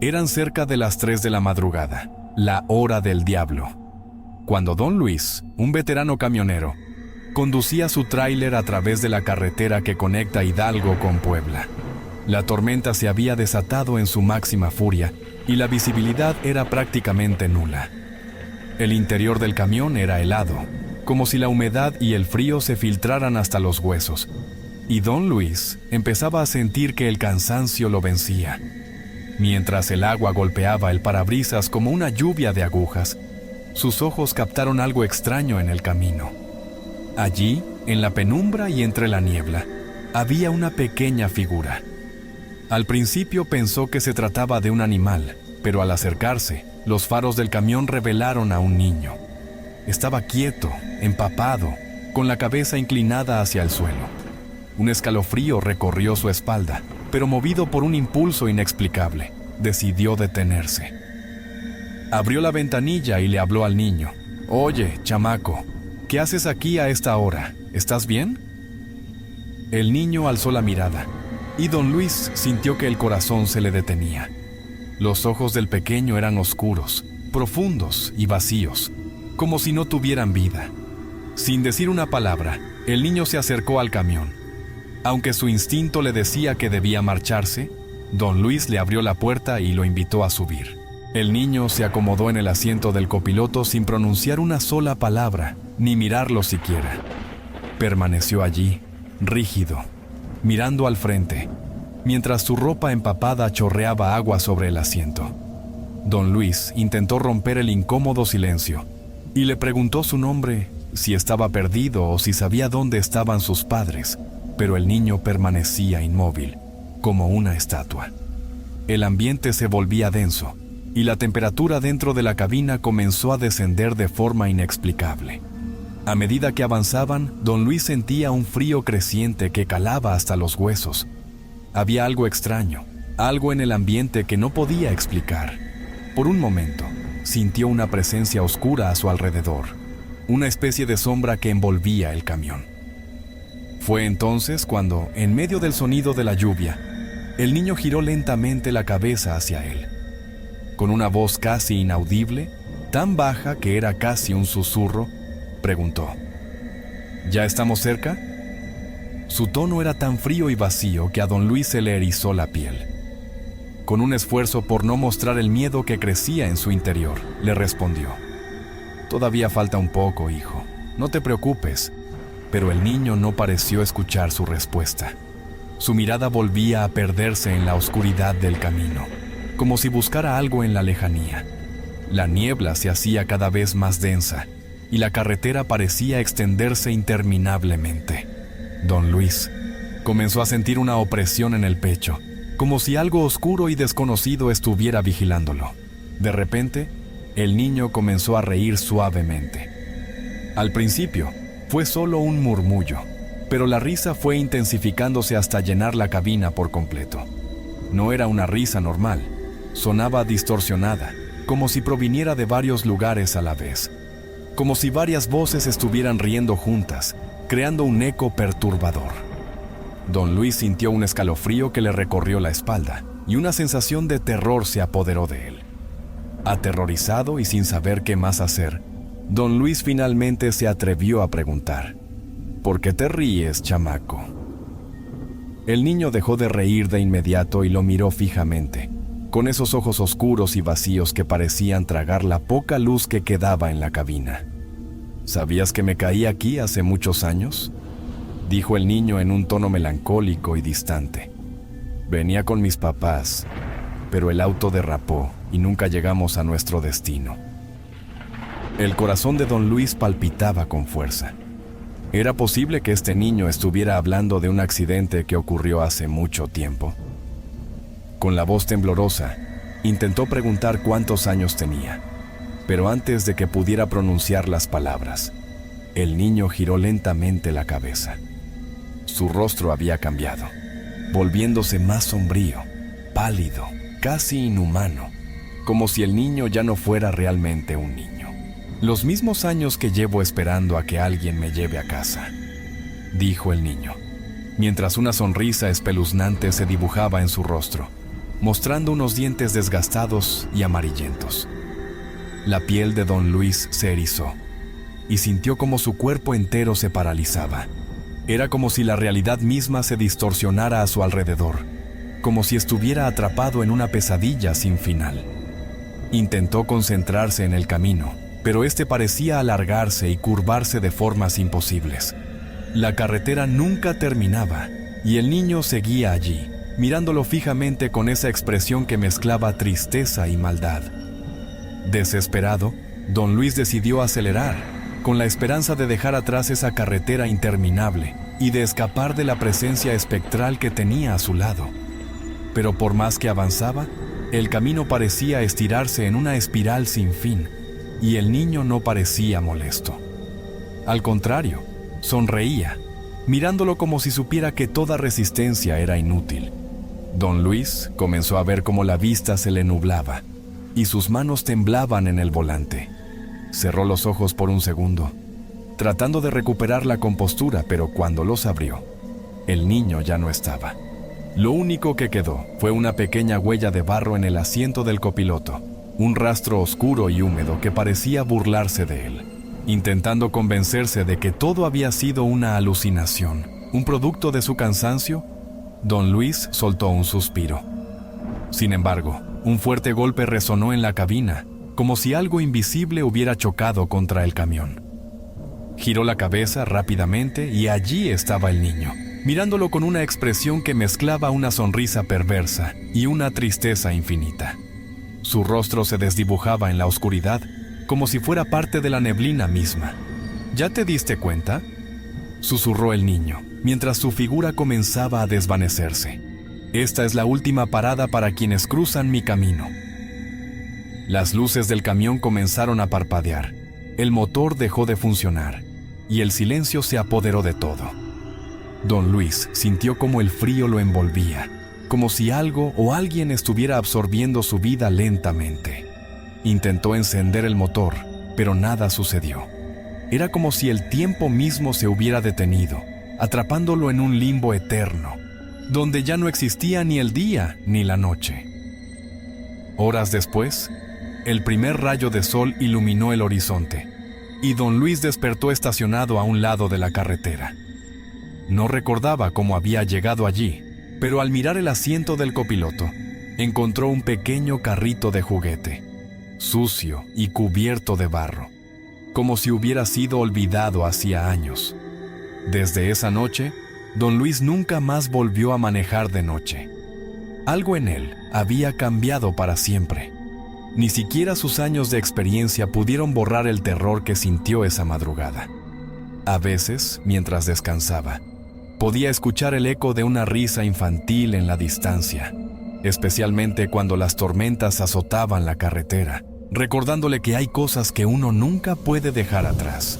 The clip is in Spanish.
Eran cerca de las 3 de la madrugada, la hora del diablo, cuando don Luis, un veterano camionero, conducía su tráiler a través de la carretera que conecta Hidalgo con Puebla. La tormenta se había desatado en su máxima furia y la visibilidad era prácticamente nula. El interior del camión era helado, como si la humedad y el frío se filtraran hasta los huesos, y don Luis empezaba a sentir que el cansancio lo vencía. Mientras el agua golpeaba el parabrisas como una lluvia de agujas, sus ojos captaron algo extraño en el camino. Allí, en la penumbra y entre la niebla, había una pequeña figura. Al principio pensó que se trataba de un animal, pero al acercarse, los faros del camión revelaron a un niño. Estaba quieto, empapado, con la cabeza inclinada hacia el suelo. Un escalofrío recorrió su espalda, pero movido por un impulso inexplicable, decidió detenerse. Abrió la ventanilla y le habló al niño. «Oye, chamaco, ¿qué haces aquí a esta hora? ¿Estás bien?» El niño alzó la mirada, y don Luis sintió que el corazón se le detenía. Los ojos del pequeño eran oscuros, profundos y vacíos, como si no tuvieran vida. Sin decir una palabra, el niño se acercó al camión. Aunque su instinto le decía que debía marcharse, don Luis le abrió la puerta y lo invitó a subir. El niño se acomodó en el asiento del copiloto sin pronunciar una sola palabra, ni mirarlo siquiera. Permaneció allí, rígido, mirando al frente, mientras su ropa empapada chorreaba agua sobre el asiento. Don Luis intentó romper el incómodo silencio y le preguntó su nombre, si estaba perdido o si sabía dónde estaban sus padres, pero el niño permanecía inmóvil, como una estatua. El ambiente se volvía denso y la temperatura dentro de la cabina comenzó a descender de forma inexplicable. A medida que avanzaban, don Luis sentía un frío creciente que calaba hasta los huesos. Había algo extraño, algo en el ambiente que no podía explicar. Por un momento, sintió una presencia oscura a su alrededor, una especie de sombra que envolvía el camión. Fue entonces cuando, en medio del sonido de la lluvia, el niño giró lentamente la cabeza hacia él. Con una voz casi inaudible, tan baja que era casi un susurro, preguntó: ¿Ya estamos cerca? Su tono era tan frío y vacío que a don Luis se le erizó la piel. Con un esfuerzo por no mostrar el miedo que crecía en su interior, le respondió: «Todavía falta un poco, hijo. No te preocupes». Pero el niño no pareció escuchar su respuesta. Su mirada volvía a perderse en la oscuridad del camino, como si buscara algo en la lejanía. La niebla se hacía cada vez más densa y la carretera parecía extenderse interminablemente. Don Luis comenzó a sentir una opresión en el pecho, como si algo oscuro y desconocido estuviera vigilándolo. De repente, el niño comenzó a reír suavemente. Al principio, fue solo un murmullo, pero la risa fue intensificándose hasta llenar la cabina por completo. No era una risa normal, sonaba distorsionada, como si proviniera de varios lugares a la vez, como si varias voces estuvieran riendo juntas, creando un eco perturbador. Don Luis sintió un escalofrío que le recorrió la espalda y una sensación de terror se apoderó de él. Aterrorizado y sin saber qué más hacer, don Luis finalmente se atrevió a preguntar: «¿Por qué te ríes, chamaco?» El niño dejó de reír de inmediato y lo miró fijamente, con esos ojos oscuros y vacíos que parecían tragar la poca luz que quedaba en la cabina. «¿Sabías que me caí aquí hace muchos años?», dijo el niño en un tono melancólico y distante. «Venía con mis papás, pero el auto derrapó y nunca llegamos a nuestro destino». El corazón de don Luis palpitaba con fuerza. ¿Era posible que este niño estuviera hablando de un accidente que ocurrió hace mucho tiempo? Con la voz temblorosa, intentó preguntar cuántos años tenía, pero antes de que pudiera pronunciar las palabras, el niño giró lentamente la cabeza. Su rostro había cambiado, volviéndose más sombrío, pálido, casi inhumano, como si el niño ya no fuera realmente un niño. «Los mismos años que llevo esperando a que alguien me lleve a casa», dijo el niño, mientras una sonrisa espeluznante se dibujaba en su rostro. mostrando unos dientes desgastados y amarillentos. La piel de don Luis se erizó y sintió como su cuerpo entero se paralizaba. Era como si la realidad misma se distorsionara a su alrededor, como si estuviera atrapado en una pesadilla sin final. Intentó concentrarse en el camino, pero este parecía alargarse y curvarse de formas imposibles. La carretera nunca terminaba y el niño seguía allí, mirándolo fijamente con esa expresión que mezclaba tristeza y maldad. Desesperado, don Luis decidió acelerar, con la esperanza de dejar atrás esa carretera interminable y de escapar de la presencia espectral que tenía a su lado. Pero por más que avanzaba, el camino parecía estirarse en una espiral sin fin, y el niño no parecía molesto. Al contrario, sonreía, mirándolo como si supiera que toda resistencia era inútil. Don Luis comenzó a ver cómo la vista se le nublaba y sus manos temblaban en el volante. Cerró los ojos por un segundo, tratando de recuperar la compostura, pero cuando los abrió, el niño ya no estaba. Lo único que quedó fue una pequeña huella de barro en el asiento del copiloto, un rastro oscuro y húmedo que parecía burlarse de él. Intentando convencerse de que todo había sido una alucinación, un producto de su cansancio, don Luis soltó un suspiro. Sin embargo, un fuerte golpe resonó en la cabina, como si algo invisible hubiera chocado contra el camión. Giró la cabeza rápidamente y allí estaba el niño, mirándolo con una expresión que mezclaba una sonrisa perversa y una tristeza infinita. Su rostro se desdibujaba en la oscuridad, como si fuera parte de la neblina misma. ¿Ya te diste cuenta?, susurró el niño, mientras su figura comenzaba a desvanecerse. Esta es la última parada para quienes cruzan mi camino. Las luces del camión comenzaron a parpadear, el motor dejó de funcionar, y el silencio se apoderó de todo. Don Luis sintió como el frío lo envolvía, como si algo o alguien estuviera absorbiendo su vida lentamente. Intentó encender el motor, pero nada sucedió. Era como si el tiempo mismo se hubiera detenido, atrapándolo en un limbo eterno, donde ya no existía ni el día ni la noche. Horas después, el primer rayo de sol iluminó el horizonte, y don Luis despertó estacionado a un lado de la carretera. No recordaba cómo había llegado allí, pero al mirar el asiento del copiloto, encontró un pequeño carrito de juguete, sucio y cubierto de barro, como si hubiera sido olvidado hacía años. Desde esa noche, don Luis nunca más volvió a manejar de noche. Algo en él había cambiado para siempre. Ni siquiera sus años de experiencia pudieron borrar el terror que sintió esa madrugada. A veces, mientras descansaba, podía escuchar el eco de una risa infantil en la distancia, especialmente cuando las tormentas azotaban la carretera, recordándole que hay cosas que uno nunca puede dejar atrás.